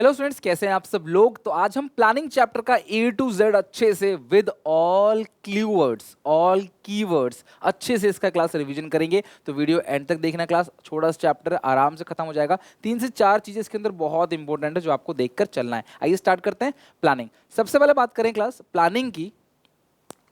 Hello students, कैसे हैं आप सब लोग। तो आज हम प्लानिंग चैप्टर का ए टू जेड अच्छे से with all keywords, all keywords अच्छे से इसका क्लास रिवीजन करेंगे। तो वीडियो एंड तक देखना। क्लास छोटा सा चैप्टर आराम से खत्म हो जाएगा। 3 से 4 चीजें इसके अंदर बहुत इंपॉर्टेंट है जो आपको देखकर चलना है। आइए स्टार्ट करते हैं। प्लानिंग, सबसे पहले बात करें क्लास प्लानिंग की।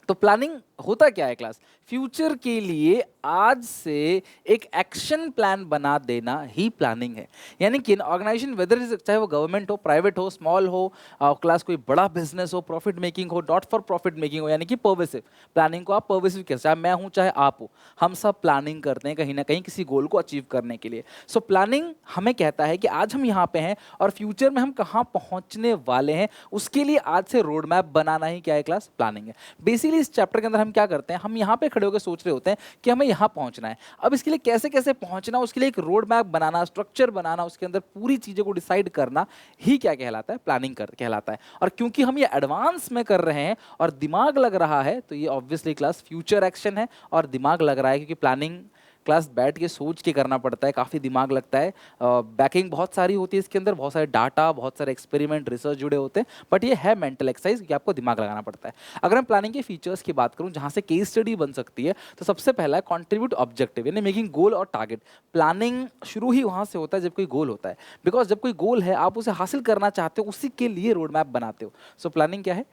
तो प्लानिंग होता क्या है क्लास? फ्यूचर के लिए आज से एक एक्शन प्लान बना देना ही प्लानिंग है। यानी कि ऑर्गेनाइजेशन, वेदर चाहे वो गवर्नमेंट हो, प्राइवेट हो, स्मॉल हो, क्लास कोई बड़ा बिजनेस हो, प्रॉफिट मेकिंग हो, नॉट फॉर प्रॉफिट मेकिंग हो, यानी कि पर्वेसिव प्लानिंग को आप पर्वेसिव कह सकते हैं। चाहे मैं हूं चाहे आप हो, हम सब प्लानिंग करते हैं कहीं ना कहीं किसी गोल को अचीव करने के लिए। सो प्लानिंग हमें कहता है कि आज हम यहाँ पे हैं और फ्यूचर में हम कहाँ पहुंचने वाले हैं, उसके लिए आज से रोड मैप बनाना ही क्या है क्लास? प्लानिंग है। बेसिकली इस चैप्टर के अंदर हम क्या करते हैं, हम यहाँ पे खड़े होकर सोच रहे होते हैं कि हमें यहाँ पहुंचना है। अब इसके लिए कैसे कैसे पहुंचना, उसके लिए एक रोड मैप बनाना, स्ट्रक्चर बनाना, उसके अंदर पूरी चीजें को डिसाइड करना ही क्या कहलाता है? प्लानिंग कहलाता है। और क्योंकि हम ये एडवांस में कर रहे हैं और दिमाग लग रहा है, तो ये ऑब्वियसली क्लास फ्यूचर एक्शन है। और दिमाग लग रहा है क्योंकि प्लानिंग क्लास बैठ के सोच के करना पड़ता है, काफ़ी दिमाग लगता है। बैकिंग बहुत सारी होती है इसके अंदर, बहुत सारे डाटा, बहुत सारे एक्सपेरिमेंट, रिसर्च जुड़े होते हैं। बट ये है मेंटल एक्सरसाइज क्योंकि आपको दिमाग लगाना पड़ता है। अगर मैं प्लानिंग के फीचर्स की बात करूं जहां से केस स्टडी बन सकती है, तो सबसे पहला है कॉन्ट्रीब्यूट ऑब्जेक्टिव, यानी मेकिंग गोल और टारगेट। प्लानिंग शुरू ही वहां से होता है जब कोई गोल होता है। बिकॉज जब कोई गोल है, आप उसे हासिल करना चाहते हो, उसी के लिए रोड मैप बनाते हो। सो प्लानिंग क्या है?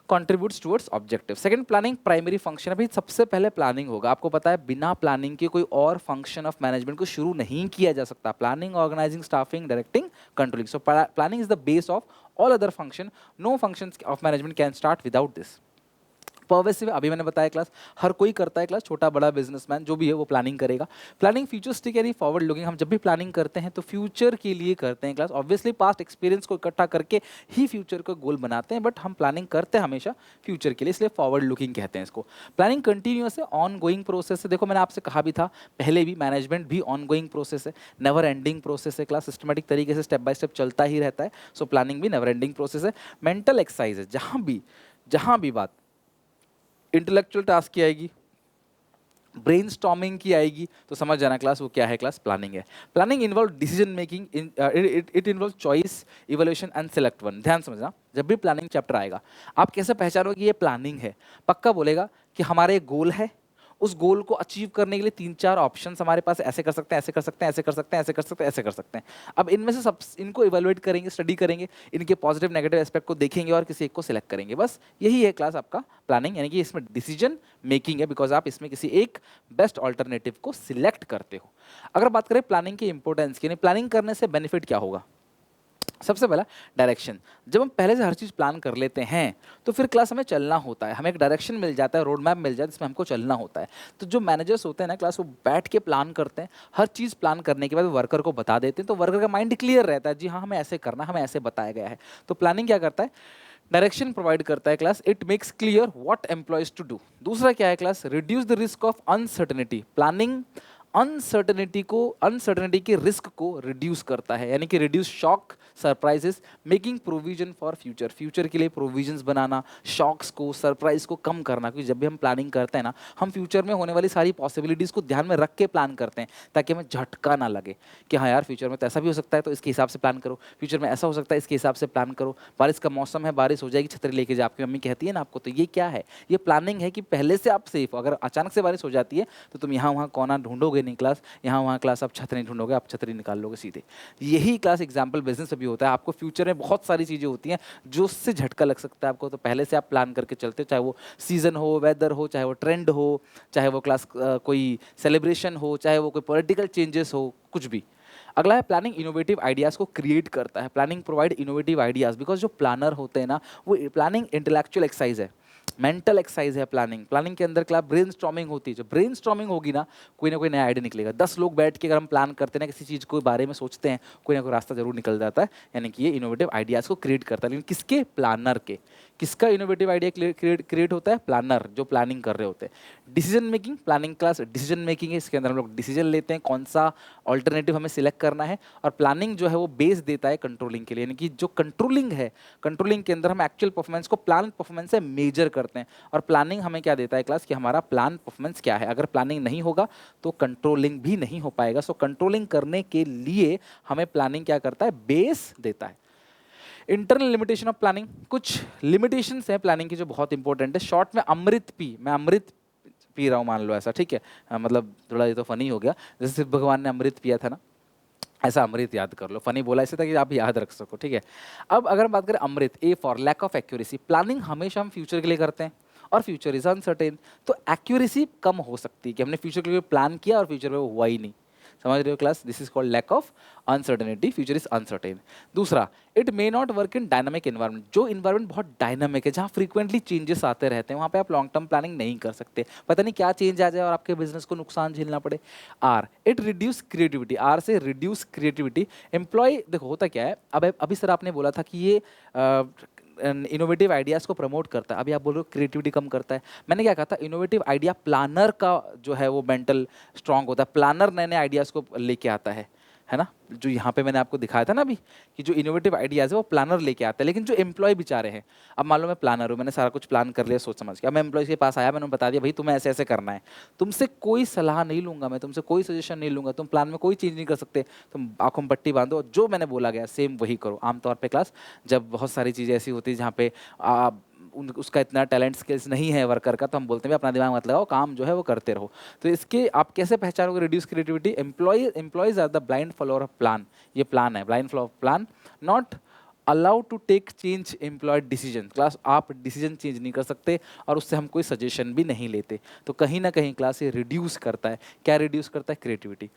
Contributes towards objective. Second, planning primary function. अभी सबसे पहले प्लानिंग होगा। आपको पता है बिना प्लानिंग के कोई और फंक्शन ऑफ मैनेजमेंट को शुरू नहीं किया जा सकता। Planning, organising, staffing, directing, controlling. So planning is the base of all other function. No function of management can start without this. Pervasive, अभी मैंने बताया क्लास, हर कोई करता है क्लास, छोटा बड़ा बिजनेसमैन जो भी है वो प्लानिंग करेगा। प्लानिंग फ्यूचरिस्टिक यानी फॉरवर्ड लुकिंग। हम जब भी प्लानिंग करते हैं तो फ्यूचर के लिए करते हैं क्लास। ऑब्वियसली पास्ट एक्सपीरियंस को इकट्ठा करके ही फ्यूचर को गोल बनाते हैं, बट हम प्लानिंग करते हैं हमेशा फ्यूचर के लिए, इसलिए फॉरवर्ड लुकिंग कहते हैं इसको। प्लानिंग कंटिन्यूअस है, ऑन गोइंग प्रोसेस है। देखो मैंने आपसे कहा भी था पहले भी, मैनेजमेंट भी ऑन गोइंग प्रोसेस है, नेवर एंडिंग प्रोसेस है क्लास। सिस्टमेटिक तरीके से स्टेप बाय स्टेप चलता ही रहता है। सो प्लानिंग भी नेवर एंडिंग प्रोसेस है। मेंटल एक्सरसाइज है। जहां भी बात इंटेलेक्चुअल टास्क की आएगी, ब्रेनस्टॉर्मिंग की आएगी, तो समझ जाना क्लास वो क्या है क्लास? प्लानिंग है। Planning involve decision making, it involve choice, evolution and select one. ध्यान समझना, जब भी प्लानिंग चैप्टर आएगा आप कैसे पहचानोगे कि ये प्लानिंग है? पक्का बोलेगा कि हमारे एक गोल है, उस गोल को अचीव करने के लिए 3-4 ऑप्शंस हमारे पास, ऐसे कर सकते हैं, ऐसे कर सकते हैं, ऐसे कर सकते हैं, ऐसे कर सकते हैं, ऐसे कर सकते हैं। अब इनमें से सब इनको इवेलुएट करेंगे, स्टडी करेंगे, इनके पॉजिटिव नेगेटिव एस्पेक्ट को देखेंगे और किसी एक को सिलेक्ट करेंगे। बस यही है क्लास आपका प्लानिंग, यानी कि इसमें डिसीजन मेकिंग है, बिकॉज आप इसमें किसी एक बेस्ट ऑल्टरनेटिव को सिलेक्ट करते हो। अगर बात करें प्लानिंग की इंपॉर्टेंस की, प्लानिंग करने से बेनिफिट क्या होगा? सबसे पहला डायरेक्शन। जब हम पहले से हर चीज़ प्लान कर लेते हैं तो फिर क्लास हमें चलना होता है, हमें एक डायरेक्शन मिल जाता है, रोड मैप मिल जाता है जिसमें हमको चलना होता है। तो जो मैनेजर्स होते हैं ना क्लास, वो बैठ के प्लान करते हैं। हर चीज़ प्लान करने के बाद वर्कर को बता देते हैं, तो वर्कर का माइंड क्लियर रहता है, जी हाँ हमें ऐसे करना, हमें ऐसे बताया गया है। तो प्लानिंग क्या करता है? डायरेक्शन प्रोवाइड करता है class. It makes clear what employees to do. दूसरा क्या है class? Reduce the risk of uncertainty. Planning uncertainty के रिस्क को रिड्यूस करता है, यानी कि reduce shock, surprises, making provision for future के लिए प्रोविजंस बनाना, शॉक्स को, सरप्राइज को कम करना। क्योंकि जब भी हम प्लानिंग करते हैं ना, हम फ्यूचर में होने वाली सारी पॉसिबिलिटीज़ को ध्यान में रख के प्लान करते हैं, ताकि हमें झटका ना लगे कि हाँ यार फ्यूचर में तो ऐसा भी हो सकता है, तो इसके हिसाब से प्लान करो, फ्यूचर में ऐसा हो सकता है, इसके हिसाब से प्लान करो, बारिश का मौसम है, बारिश हो जाएगी, छतरी लेके जा, आपकी मम्मी कहती है ना आपको, तो ये क्या है? ये प्लानिंग है कि पहले से आप सेफ हो। अगर अचानक से बारिश हो जाती है तो तुम यहाँ वहाँ कोना ढूंढोगे नहीं क्लास, यहाँ वहाँ क्लास आप छतरी ढूंढोगे, आप छतरी निकाल लोगे सीधे। यही क्लास एग्जाम्पल बिजनेस में भी होता है। आपको फ्यूचर में बहुत सारी चीज़ें होती हैं जो उससे झटका लग सकता है आपको, तो पहले से आप प्लान करके चलते हो, चाहे वो सीजन हो, वेदर हो, चाहे वो ट्रेंड हो, चाहे वो क्लास कोई सेलिब्रेशन हो, चाहे वो कोई पॉलिटिकल चेंजेस हो, कुछ भी। अगला है प्लानिंग इनोवेटिव आइडियाज़ को क्रिएट करता है। Planning provide innovative ideas, because जो प्लानर होते हैं ना, वो प्लानिंग इंटेलेक्चुअल एक्सरसाइज है, मेंटल एक्सरसाइज है। प्लानिंग के अंदर क्या ब्रेनस्टॉर्मिंग होती है। जो ब्रेनस्टॉर्मिंग होगी ना कोई नया आइडिया निकलेगा। 10 लोग बैठ के अगर हम प्लान करते हैं ना, किसी चीज़ के बारे में सोचते हैं, कोई ना कोई रास्ता जरूर निकल जाता है। यानी कि ये इनोवेटिव आइडियाज़ को क्रिएट करता है, लेकिन किसके? प्लानर के। किसका इनोवेटिव आइडिया क्रिएट होता है? प्लानर, जो प्लानिंग कर रहे होते हैं। Decision making, planning class decision making है, इसके अंदर हम लोग डिसीजन लेते हैं कौन सा ऑल्टरनेटिव हमें सिलेक्ट करना है। और प्लानिंग जो है वो बेस देता है कंट्रोलिंग के लिए, यानी कि जो कंट्रोलिंग है, कंट्रोलिंग के अंदर हम एक्चुअल परफॉर्मेंस को प्लान परफॉर्मेंस से मेजर करते हैं। और प्लानिंग हमें क्या देता है क्लास? कि हमारा प्लान परफॉर्मेंस क्या है। अगर प्लानिंग नहीं होगा तो कंट्रोलिंग भी नहीं हो पाएगा। सो कंट्रोलिंग करने के लिए हमें प्लानिंग क्या करता है? बेस देता है। इंटरनल लिमिटेशन ऑफ प्लानिंग, कुछ लिमिटेशंस हैं प्लानिंग की जो बहुत इंपॉर्टेंट है। शॉर्ट में अमृत पी, मैं अमृत पी रहा हूँ मान लो ऐसा, ठीक है। मतलब थोड़ा ये तो फनी हो गया, जैसे शिव भगवान ने अमृत पिया था ना, ऐसा अमृत याद कर लो। फनी बोला इसे ताकि आप याद रख सको, ठीक है। अब अगर हम बात करें Amrit, a for lack of accuracy. Planning हमेशा हम फ्यूचर के लिए करते हैं और फ्यूचर इज अनसर्टेन, तो एक्यूरेसी कम हो सकती है कि हमने फ्यूचर के लिए प्लान किया और फ्यूचर में वो हुआ ही नहीं। समझ रहे हो class? This is called lack of uncertainty, future is uncertain. दूसरा, it may not work in dynamic environment. जो इन्वायरमेंट बहुत डायनामिक है, जहाँ फ्रीक्वेंटली चेंजेस आते रहते हैं, वहाँ पे आप लॉन्ग टर्म प्लानिंग नहीं कर सकते। पता नहीं क्या चेंज आ जाए और आपके बिजनेस को नुकसान झेलना पड़े। Or, it reduce creativity. Or से रिड्यूस क्रिएटिविटी। एम्प्लॉय, देखो होता क्या है, अब अभी सर आपने बोला था कि ये इनोवेटिव आइडियाज़ को प्रमोट करता है, अभी आप बोल रहे हो क्रिएटिविटी कम करता है। मैंने क्या कहा था, इनोवेटिव आइडिया प्लानर का जो है वो मेंटल स्ट्रांग होता है, प्लानर नए नए आइडियाज़ को लेके आता है ना। जो यहाँ पे मैंने आपको दिखाया था ना अभी, कि जो इनोवेटिव आइडियाज़ है वो प्लानर लेके आता है, लेकिन जो एम्प्लॉय बेचारे हैं, अब मान लो मैं प्लानर हूँ, मैंने सारा कुछ प्लान कर लिया सोच समझ के, अब मैं एम्प्लॉयज़ के पास आया, मैंने बता दिया भाई तुम्हें ऐसे ऐसे करना है, तुमसे कोई सलाह नहीं लूंगा, मैं तुमसे कोई सजेशन नहीं लूंगा, तुम प्लान में कोई चीज़ नहीं कर सकते, तुम आंखों में पट्टी बांधो, जो मैंने बोला गया सेम वही करो। आमतौर पर क्लास जब बहुत सारी चीज़ें ऐसी होती है जहाँ पे उसका इतना टैलेंट स्किल्स नहीं है वर्कर का, तो हम बोलते हैं अपना दिमाग मत लगाओ, काम जो है वो करते रहो। तो इसके आप कैसे पहचानोगे reduce creativity? Employees are the blind follower of plan. ये प्लान है, blind follow of plan, not allow to take change employed decision. Class आप डिसीजन चेंज नहीं कर सकते और उससे हम कोई सजेशन भी नहीं लेते। तो कहीं ना कहीं क्लास ये रिड्यूस करता है, क्या रिड्यूस करता है? Creativity.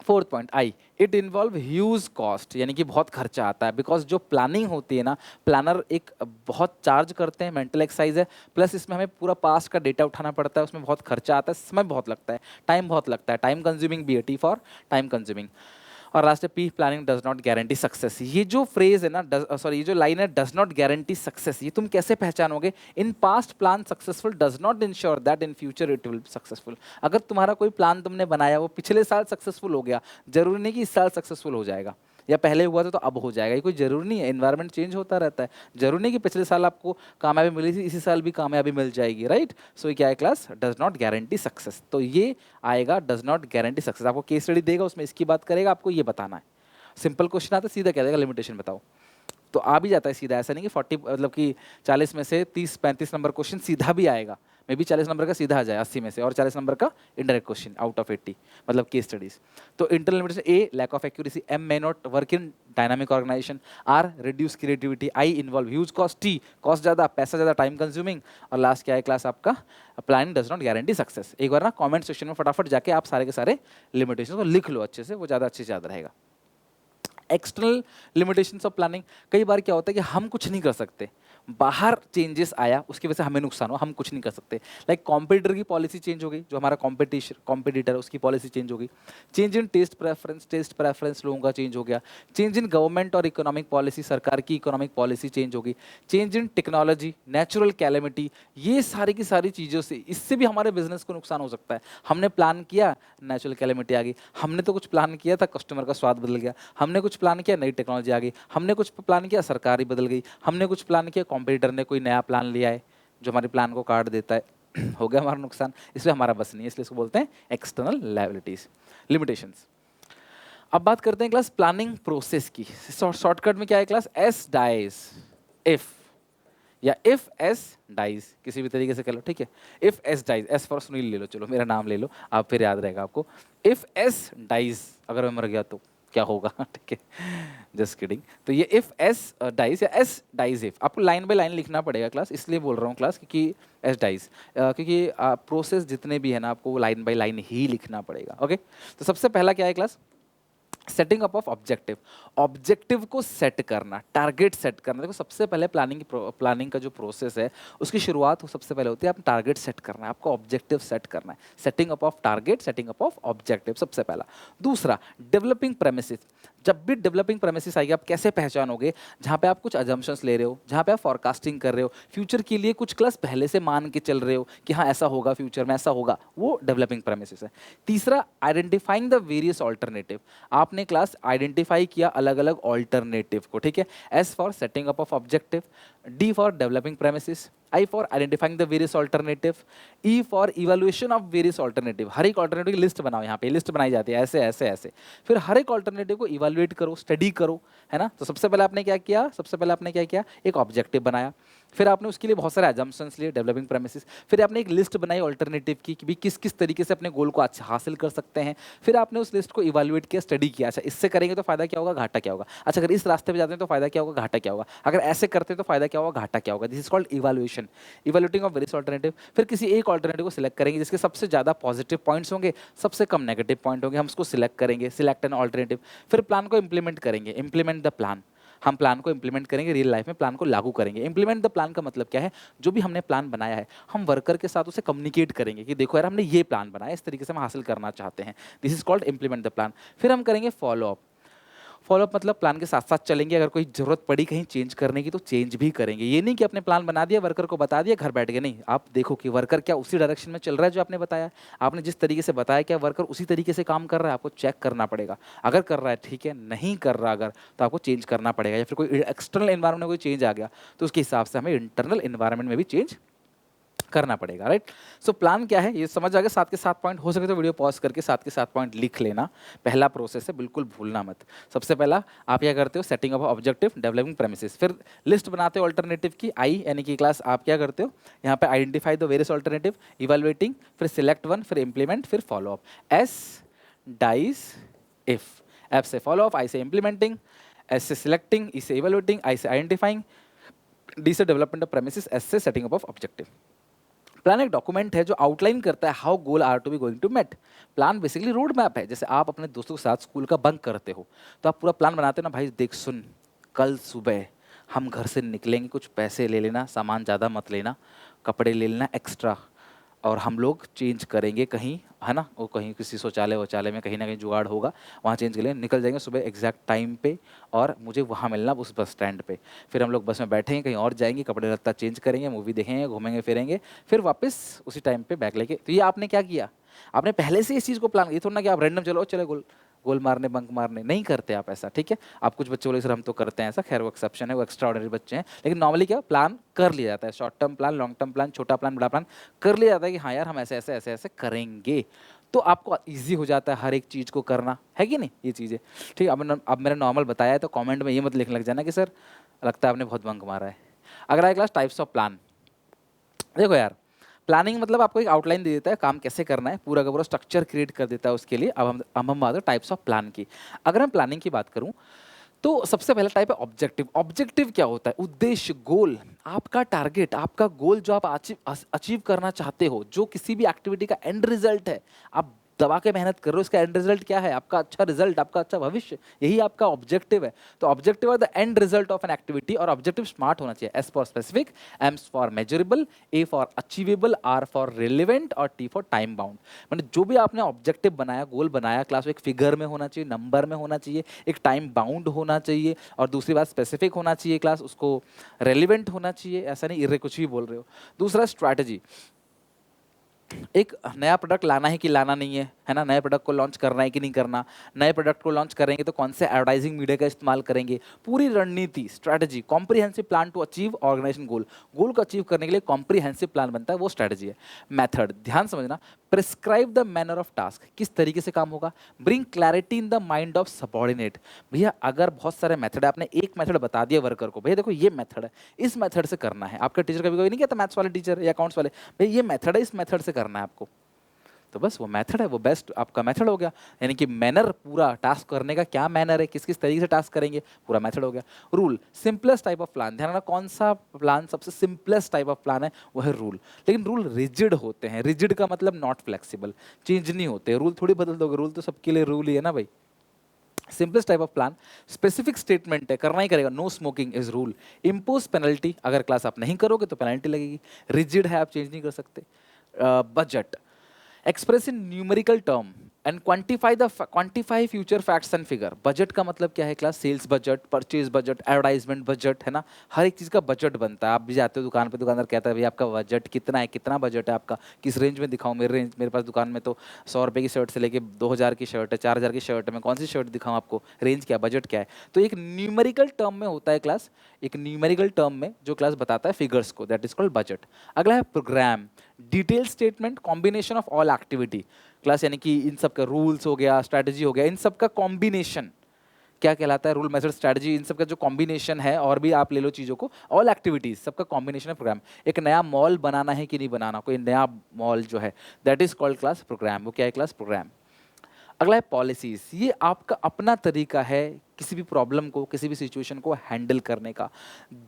Fourth point, I, it involve huge cost, यानी कि बहुत खर्चा आता है। बिकॉज जो प्लानिंग होती है ना, प्लानर एक बहुत चार्ज करते हैं, मेंटल एक्सरसाइज है, प्लस इसमें हमें पूरा पास्ट का डेटा उठाना पड़ता है, उसमें बहुत खर्चा आता है, समय बहुत लगता है, टाइम बहुत लगता है, टाइम कंज्यूमिंग भी है, टी फॉर टाइम कंज्यूमिंग। और लास्ट है P, planning does not guarantee success. ये जो फ्रेज है ना, सॉरी ये जो लाइन है, डज नॉट गारंटी सक्सेस, ये तुम कैसे पहचानोगे? In past plan successful does not ensure that in future it will successful. अगर तुम्हारा कोई प्लान तुमने बनाया वो पिछले साल सक्सेसफुल हो गया, जरूरी नहीं कि इस साल सक्सेसफुल हो जाएगा, या पहले हुआ था तो अब हो जाएगा, ये कोई जरूरी नहीं है। एनवायरनमेंट चेंज होता रहता है, जरूरी नहीं कि पिछले साल आपको कामयाबी मिली थी इसी साल भी कामयाबी मिल जाएगी, राइट। सो क्या है class? Does not guarantee success. तो ये आएगा डज नॉट गारंटी सक्सेस। आपको केस स्टडी देगा, उसमें इसकी बात करेगा, आपको ये बताना है। सिंपल क्वेश्चन आता है, सीधा कह देगा लिमिटेशन बताओ, तो आ भी जाता है सीधा। ऐसा नहीं कि 40 मतलब कि 40 में से 30-35 नंबर क्वेश्चन सीधा भी आएगा, मे बी 40 नंबर का सीधा आ जाए 80 में से, और 40 नंबर का इनडायरेक्ट क्वेश्चन आउट ऑफ 80, मतलब केस स्टडीज। तो internal limitation, a lack of accuracy, M may not work in dynamic organisation, R reduce creativity, I involve huge cost, T cost ज़्यादा, पैसा ज़्यादा, टाइम कंज्यूमिंग, और last क्या है class आपका? Planning does not guarantee success. एक बार ना comment section में फटाफट जाके आप सारे के सारे लिमिटेशन को लिख लो अच्छे से, वो ज़्यादा अच्छे से याद रहेगा। एक्सटर्नल लिमिटेशंस ऑफ प्लानिंग, कई बार क्या होता है कि हम कुछ नहीं कर सकते, बाहर चेंजेस आया उसकी वजह से हमें नुकसान हो, हम कुछ नहीं कर सकते। लाइक कॉम्पिटिटर की पॉलिसी चेंज हो गई, जो हमारा कॉम्पिटिटर है उसकी पॉलिसी चेंज हो गई, चेंज इन टेस्ट प्रेफरेंस लोगों का चेंज हो गया, चेंज इन गवर्नमेंट और इकोनॉमिक पॉलिसी, सरकार की इकोनॉमिक पॉलिसी चेंज हो गई, change in technology, natural calamity, ये सारी की सारी चीज़ों से इससे भी हमारे बिजनेस को नुकसान हो सकता है। हमने प्लान किया, नेचुरल कैलेमिटी आ गई, हमने तो कुछ प्लान किया था, कस्टमर का स्वाद बदल गया, हमने कुछ प्लान किया, नई टेक्नोलॉजी आ गई, हमने कुछ प्लान किया, सरकार ही बदल गई, हमने कुछ प्लान किया, कॉम्पिटिटर ने कोई नया प्लान लिया है जो हमारे प्लान को काट देता है हो गया हमारा नुकसान, इसलिए हमारा बस नहीं है, इसलिए इसको बोलते हैं एक्सटर्नल लायबिलिटीज, लिमिटेशंस। अब बात करते हैं क्लास प्लानिंग प्रोसेस की। शॉर्टकट में क्या है क्लास? एस डाइज इफ, या इफ एस डाइज, किसी भी तरीके से कर लो, ठीक है। If S dies, S for Sunil ले लो, चलो मेरा नाम ले लो आप, फिर याद रहेगा आपको। इफ एस डाइज, अगर मैं मर गया तो क्या होगा, ठीक है, जस्ट किडिंग। तो ये इफ एस डाइज या एस डाइज इफ, आपको लाइन बाय लाइन लिखना पड़ेगा क्लास, इसलिए बोल रहा हूँ क्लास क्योंकि एस डाइज, क्योंकि प्रोसेस जितने भी है ना आपको लाइन बाय लाइन ही लिखना पड़ेगा, ओके। तो सबसे पहला क्या है class? Setting up of objective, objective को सेट करना, टारगेट सेट करना। देखो सबसे पहले प्लानिंग का जो प्रोसेस है उसकी शुरुआत सबसे पहले होती है, आप टारगेट सेट करना है, आपको ऑब्जेक्टिव सेट करना है, setting up of target, setting up of objective सबसे पहला। दूसरा, डेवलपिंग प्रेमिसेस, जब भी डेवलपिंग प्रेमिसेस आएगी आप कैसे पहचानोगे? जहाँ पे आप कुछ अजम्पशंस ले रहे हो, जहाँ पे आप फॉरकास्टिंग कर रहे हो, फ्यूचर के लिए कुछ क्लास पहले से मान के चल रहे हो कि हाँ ऐसा होगा, फ्यूचर में ऐसा होगा, वो डेवलपिंग प्रेमिसेस है। तीसरा, आइडेंटिफाइंग द वेरियस ऑल्टरनेटिव, आपने क्लास आइडेंटिफाई किया अलग अलग ऑल्टरनेटिव को, ठीक है। S for setting up of objective, D for developing premises, I for identifying the various alternative, E for evaluation of various alternative. हर एक ऑल्टरनेटिव की लिस्ट बनाओ, यहाँ पे लिस्ट बनाई जाती है ऐसे ऐसे ऐसे, फिर हर एक ऑल्टरनेटिव को इवेलुएट करो, स्टडी करो, है ना। तो सबसे पहले आपने क्या किया, सबसे पहले आपने क्या किया, एक ऑब्जेक्टिव बनाया, फिर आपने उसके लिए बहुत सारे अजम्पशंस लिए, डेवलपिंग प्रेमिसेस, फिर आपने एक लिस्ट बनाई ऑल्टरनेटिव की कि भी किस किस तरीके से अपने गोल को अच्छा हासिल कर सकते हैं, फिर आपने उस लिस्ट को इवेलुएट किया, स्टडी किया, अच्छा इससे करेंगे तो फायदा क्या होगा, घाटा क्या होगा, अच्छा अगर इस रास्ते पे जाते हैं तो फायदा क्या होगा, घाटा क्या होगा, अगर ऐसे करते हैं तो फायदा क्या होगा, घाटा क्या होगा। This is called evaluation, evaluating of various alternative. फिर किसी एक ऑल्टरनेटिव को सिलेक्ट करेंगे जिसके सबसे ज़्यादा पॉजिटिव पॉइंट्स होंगे, सबसे कम नेगेटिव पॉइंट होंगे, हम उसको सिलेक्ट करेंगे, सिलेक्ट एन ऑल्टरनेटिव। फिर प्लान को इंप्लीमेंट करेंगे, इंप्लीमेंट द प्लान, हम प्लान को इंप्लीमेंट करेंगे, रियल लाइफ में प्लान को लागू करेंगे। इंप्लीमेंट द प्लान का मतलब क्या है, जो भी हमने प्लान बनाया है हम वर्कर के साथ उसे कम्युनिकेट करेंगे कि देखो यार हमने ये प्लान बनाया, इस तरीके से हम हासिल करना चाहते हैं। This is called implement the plan. फिर हम करेंगे फॉलो अप। फॉलो अप मतलब प्लान के साथ साथ चलेंगे, अगर कोई जरूरत पड़ी कहीं चेंज करने की तो चेंज भी करेंगे। ये नहीं कि आपने प्लान बना दिया, वर्कर को बता दिया, घर बैठ गए, नहीं, आप देखो कि वर्कर क्या उसी डायरेक्शन में चल रहा है जो आपने बताया, आपने जिस तरीके से बताया क्या वर्कर उसी तरीके से काम कर रहा है, आपको चेक करना पड़ेगा। अगर कर रहा है ठीक है, नहीं कर रहा अगर तो आपको चेंज करना पड़ेगा, या फिर कोई एक्सटर्नल एनवायरमेंट में कोई चेंज आ गया तो उसके हिसाब से हमें इंटरनल एनवायरमेंट में भी चेंज करना पड़ेगा, राइट। सो प्लान क्या है ये समझ आ गया, 7 के 7 पॉइंट, हो सके तो वीडियो पॉज करके 7 के 7 पॉइंट लिख लेना। पहला प्रोसेस है, बिल्कुल भूलना मत। सबसे पहला आप क्या करते हो, setting of objective, developing premises, फिर लिस्ट बनाते हो ऑल्टरनेटिव की, आई यानी कि क्लास आप क्या करते हो यहाँ पे identify the various alternative, evaluating, फिर सिलेक्ट वन, फिर इंप्लीमेंट, फिर follow up. S dies if, F से फॉलो अप, आई से इंप्लीमेंटिंग, एस से सिलेक्टिंग, ई से इवेलुएटिंग, आई से आइडेंटिफाइंग, डी से डेवलपमेंट ऑफ प्रेमिसेस, एस से setting up of objective. Plan एक डॉक्यूमेंट है जो आउटलाइन करता है how goal are to be going to met. Plan basically road map है। जैसे आप अपने दोस्तों के साथ स्कूल का बंक करते हो तो आप पूरा प्लान बनाते हो ना, भाई देख सुन, कल सुबह हम घर से निकलेंगे, कुछ पैसे ले लेना, सामान ज़्यादा मत लेना, कपड़े ले लेना एक्स्ट्रा, और हम लोग चेंज करेंगे कहीं, है ना, वो कहीं किसी शौचालय वौचालय में कहीं ना कहीं जुगाड़ होगा, वहाँ चेंज के लिए निकल जाएंगे सुबह एग्जैक्ट टाइम पे, और मुझे वहाँ मिलना उस बस स्टैंड पे। फिर हम लोग बस में बैठेंगे, कहीं और जाएंगे, कपड़े लत्ता चेंज करेंगे, मूवी देखेंगे, घूमेंगे फिरेंगे, फिर वापस उसी टाइम पे बैग लेके। तो ये आपने क्या किया, आपने पहले से इस चीज़ को प्लान, ये थोड़ा ना कि आप रैंडम चलो चले गोल गोल मारने, बंक मारने, नहीं करते आप ऐसा, ठीक है। आप कुछ बच्चे बोले सर हम तो करते हैं ऐसा, खैर वो एक्सेप्शन है, वो एक्स्ट्रा ऑर्डिनरी बच्चे हैं, लेकिन नॉर्मली क्या प्लान कर लिया जाता है, short term plan, long term plan, छोटा प्लान, बड़ा प्लान कर लिया जाता है कि हाँ यार हम ऐसे ऐसे ऐसे ऐसे करेंगे, तो आपको ईजी हो जाता है हर एक चीज़ को करना, है कि नहीं, ये चीज़ें ठीक है। अब मैंने नॉर्मल बताया है तो कॉमेंट में ये मत लिखने लग जाना कि सर लगता है आपने बहुत बंक मारा है। अगर आए क्लास टाइप्स ऑफ प्लान, देखो यार प्लानिंग मतलब आपको एक आउटलाइन दे देता है काम कैसे करना है, पूरा का पूरा स्ट्रक्चर क्रिएट कर देता है उसके लिए। अब हम बात करें टाइप्स ऑफ प्लान की। अगर मैं प्लानिंग की बात करूं तो सबसे पहला टाइप है ऑब्जेक्टिव। ऑब्जेक्टिव क्या होता है, उद्देश्य, गोल, आपका टारगेट, आपका गोल जो आप अचीव करना चाहते हो, जो किसी भी एक्टिविटी का एंड रिजल्ट है, आप दबा के मेहनत कर रहे हो, इसका एंड रिजल्ट क्या है, आपका अच्छा रिजल्ट, आपका अच्छा भविष्य, यही आपका ऑब्जेक्टिव है। तो objective are the end result of an activity, और ऑब्जेक्टिव स्मार्ट होना चाहिए। S for specific, M for measurable, A for achievable, R for relevant, और टी फॉर टाइम बाउंड। मतलब जो भी आपने ऑब्जेक्टिव बनाया, गोल बनाया क्लास, एक फिगर में होना चाहिए, नंबर में होना चाहिए, एक टाइम बाउंड होना चाहिए, और दूसरी बात स्पेसिफिक होना चाहिए क्लास, उसको रेलिवेंट होना चाहिए, ऐसा नहीं इर्रे कुछ भी बोल रहे हो। दूसरा स्ट्रैटेजी, एक नया प्रोडक्ट लाना है कि लाना नहीं है ना, नए प्रोडक्ट को लॉन्च करना है कि नहीं करना, नए प्रोडक्ट को लॉन्च करेंगे तो कौन से एडवर्टाइजिंग मीडिया का इस्तेमाल करेंगे, पूरी रणनीति, strategy, comprehensive plan to achieve organisation goal. Goal को अचीव करने के लिए कॉम्प्रिहेंसिव प्लान बनता है, वो स्ट्रैटेजी है। मेथड, ध्यान समझना, prescribe the manner of task, किस तरीके से काम होगा, bring clarity in the mind of subordinate. भैया अगर बहुत सारे मेथड है, आपने एक मेथड बता दिया वर्कर को, भैया देखो ये मेथड है, इस मेथड से करना है, आपका टीचर कभी कभी नहीं कहता, मैथ्स वाले टीचर या अकाउंट्स वाले, भैया ये मेथड है, इस मेथड से करना है आपको, तो बस वो मेथड है, वो बेस्ट आपका मेथड हो गया। यानी कि मैनर, पूरा टास्क करने का क्या मैनर है, किस किस तरीके से टास्क करेंगे, पूरा मेथड हो गया। Rule, simplest type of plan, ध्यान रखना कौन सा प्लान सबसे सिंपलेस्ट टाइप ऑफ प्लान है, वो है रूल। लेकिन रूल रिजिड होते हैं, रिजिड का मतलब नॉट फ्लेक्सिबल, चेंज नहीं होते, रूल थोड़ी बदल दोगे, रूल तो सबके लिए रूल ही है ना भाई। Simplest type of plan, specific statement है, करना ही करेगा, no smoking is rule, impose penalty, अगर क्लास आप नहीं करोगे तो पेनल्टी लगेगी, रिजिड है, आप चेंज नहीं कर सकते। Budget, express in numerical term and quantify future facts and figure. Budget का मतलब क्या है class? Sales budget, purchase budget, advertisement budget, है ना। हर एक चीज़ का बजट बनता है। आप भी जाते हो दुकान पे, दुकानदार कहता है भाई आपका बजट कितना है, कितना बजट है आपका, किस रेंज में दिखाऊं? मेरे पास दुकान में तो 100 रुपये की शर्ट से लेके 2000 की शर्ट है, 4000 की शर्ट है, मैं कौन सी शर्ट दिखाऊं आपको? रेंज क्या, बजट क्या है? तो एक न्यूमेरिकल टर्म में होता है क्लास, एक न्यूमेरिकल टर्म में जो क्लास बताता है फिगर्स को, दैट इज कॉल्ड बजट। अगला है programme, detail statement, combination of all activity class, यानी कि इन सब का रूल्स हो गया, स्ट्रैटेजी हो गया, इन सब का कॉम्बिनेशन क्या कहलाता है? रूल, मेथड, स्ट्रैटेजी, इन सब का जो कॉम्बिनेशन है, और भी आप ले लो चीज़ों को, ऑल एक्टिविटीज, सबका कॉम्बिनेशन है प्रोग्राम। एक नया मॉल बनाना है कि नहीं बनाना, कोई नया मॉल जो है, that is called class programme. वो क्या है क्लास? प्रोग्राम। अगला है पॉलिसीज। ये आपका अपना तरीका है किसी भी प्रॉब्लम को, किसी भी सिचुएशन को हैंडल करने का।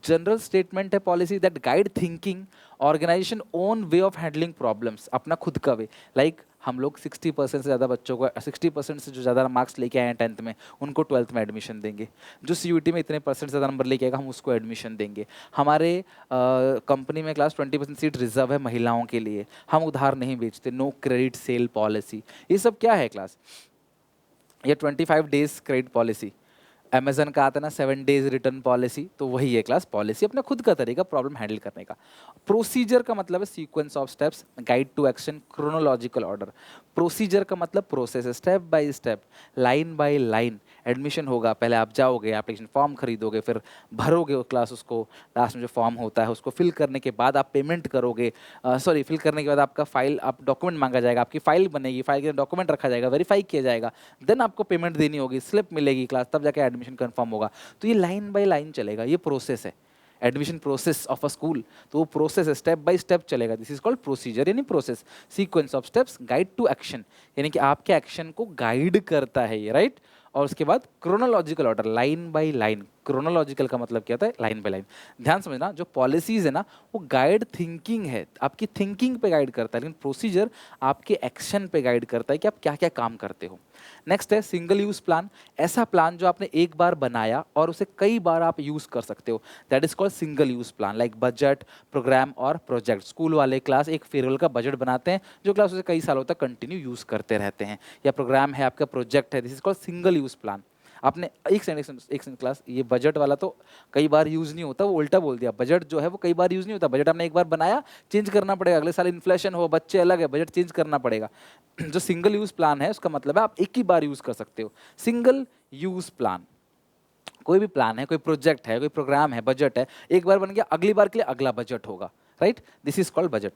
जनरल स्टेटमेंट है policy that guide thinking, organisation own way of handling problems, अपना खुद का वे। लाइक हम लोग 60% से ज़्यादा बच्चों को, 60% से जो ज़्यादा मार्क्स लेके आए हैं 10th में, उनको 12th में एडमिशन देंगे। जो CUT में इतने परसेंट से ज़्यादा नंबर लेके आएगा, हम उसको एडमिशन देंगे। हमारे कंपनी में क्लास 20% सीट रिजर्व है महिलाओं के लिए, हम उधार नहीं बेचते, नो क्रेडिट सेल पॉलिसी। ये सब क्या है क्लास? ये 25 डेज क्रेडिट पॉलिसी। अमेजन का आता है ना 7 डेज रिटर्न पॉलिसी, तो वही है क्लास पॉलिसी, अपना खुद का तरीका प्रॉब्लम हैंडल करने का। प्रोसीजर का मतलब है sequence of steps, guide to action, chronological order. Procedure का मतलब process, step by step, line by line. Admission होगा, पहले आप जाओगे, एप्लीकेशन फॉर्म खरीदोगे, फिर भरोगे वो क्लास, उसको लास्ट में जो फॉर्म होता है उसको फिल करने के बाद आप पेमेंट करोगे। सॉरी, फिल करने के बाद आपका फाइल, आप डॉक्यूमेंट मांगा जाएगा, आपकी फाइल बनेगी, फाइल के डॉक्यूमेंट रखा जाएगा, वेरीफाई किया जाएगा, देन आपको पेमेंट देनी होगी, स्लिप मिलेगी क्लास, तब जाके एडमिशन कंफर्म होगा। तो ये लाइन बाय लाइन चलेगा, ये प्रोसेस है, admission process of a school. तो वो प्रोसेस स्टेप बाय स्टेप चलेगा, दिस इज कॉल्ड प्रोसीजर, यानी process. Sequence of steps, guide to action, यानी कि आपके एक्शन को गाइड करता है ये, राइट। और उसके बाद chronological order, line by line. Chronological का मतलब क्या होता है? Line by line. ध्यान समझना, जो पॉलिसीज है ना, वो गाइड थिंकिंग है, आपकी थिंकिंग पे गाइड करता है, लेकिन प्रोसीजर आपके एक्शन पे गाइड करता है कि आप क्या क्या काम करते हो। नेक्स्ट है सिंगल यूज प्लान, ऐसा प्लान जो आपने एक बार बनाया और उसे कई बार आप यूज कर सकते हो, that is called single use plan. Like budget, programme और प्रोजेक्ट। स्कूल वाले क्लास एक फेयरवेल का बजट बनाते हैं, जो क्लास उसे कई सालों तक कंटिन्यू यूज करते रहते हैं। या प्रोग्राम है, आपका प्रोजेक्ट है, this is called single use plan. आपने एक सेकंड क्लास, ये बजट वाला तो कई बार यूज नहीं होता, वो उल्टा बोल दिया। बजट जो है वो कई बार यूज नहीं होता, बजट आपने एक बार बनाया, चेंज करना पड़ेगा, अगले साल इन्फ्लेशन हो, बच्चे अलग है, बजट चेंज करना पड़ेगा। जो सिंगल यूज प्लान है उसका मतलब है आप एक ही बार यूज कर सकते हो। सिंगल यूज प्लान, कोई भी प्लान है, कोई प्रोजेक्ट है, कोई प्रोग्राम है, बजट है, एक बार बन गया, अगली बार के लिए अगला बजट होगा, right. This is called budget.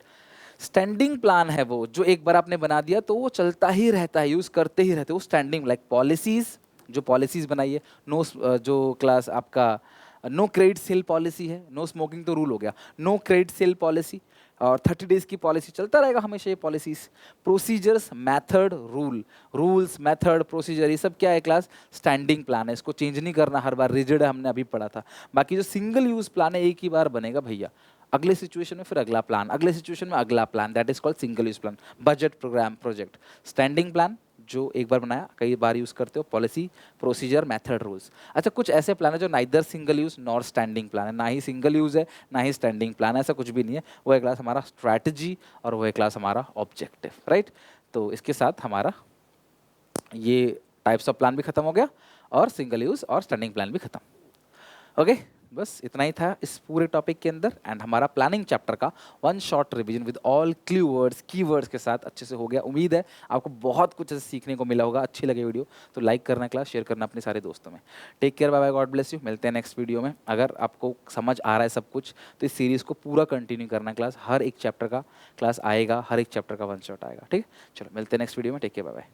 Standing plan है वो, जो एक बार आपने बना दिया तो वो चलता ही रहता है, यूज करते ही रहते हो। स्टैंडिंग, लाइक पॉलिसीज, जो पॉलिसीज बनाई है, नो, जो क्लास आपका नो क्रेडिट सेल पॉलिसी है, नो स्मोकिंग तो रूल हो गया, नो क्रेडिट सेल पॉलिसी, और 30 डेज की पॉलिसी, चलता रहेगा हमेशा ये policies. Procedures, method, rules, method, procedure, ये सब क्या है क्लास? स्टैंडिंग प्लान है, इसको चेंज नहीं करना हर बार, रिजिड है, हमने अभी पढ़ा था। बाकी जो सिंगल यूज प्लान है, एक ही बार बनेगा भैया, अगले सिचुएशन में फिर अगला प्लान, अगले सिचुएशन में अगला plan, that is called single use plan. Budget, programme, project. Standing plan जो एक बार बनाया, कई बार यूज करते हो, पॉलिसी, प्रोसीजर, मेथड, रूल्स। अच्छा, कुछ ऐसे प्लान है जो neither single use nor standing plan है, ना ही सिंगल यूज है ना ही स्टैंडिंग प्लान है, ऐसा कुछ भी नहीं है। वो है क्लास हमारा स्ट्रैटेजी और वो है क्लास हमारा ऑब्जेक्टिव, राइट। तो इसके साथ हमारा ये टाइप्स ऑफ प्लान भी खत्म हो गया और सिंगल यूज और स्टैंडिंग प्लान भी खत्म। ओके, बस इतना ही था इस पूरे टॉपिक के अंदर। एंड हमारा प्लानिंग चैप्टर का one short revision with all clue words, की वर्ड्स के साथ अच्छे से हो गया। उम्मीद है आपको बहुत कुछ ऐसे सीखने को मिला होगा। अच्छी लगे वीडियो तो लाइक करना, क्लास शेयर करना अपने सारे दोस्तों में। Take care, bye bye, God bless you. मिलते हैं नेक्स्ट वीडियो में। अगर आपको समझ आ रहा है सब कुछ तो इस सीरीज़ को पूरा कंटिन्यू करना क्लास, हर एक चैप्टर का क्लास आएगा, हर एक चैप्टर का वन शॉट आएगा, ठीक है। चलो मिलते हैं नेक्स्ट वीडियो में, टेक केयर, बाय बाय।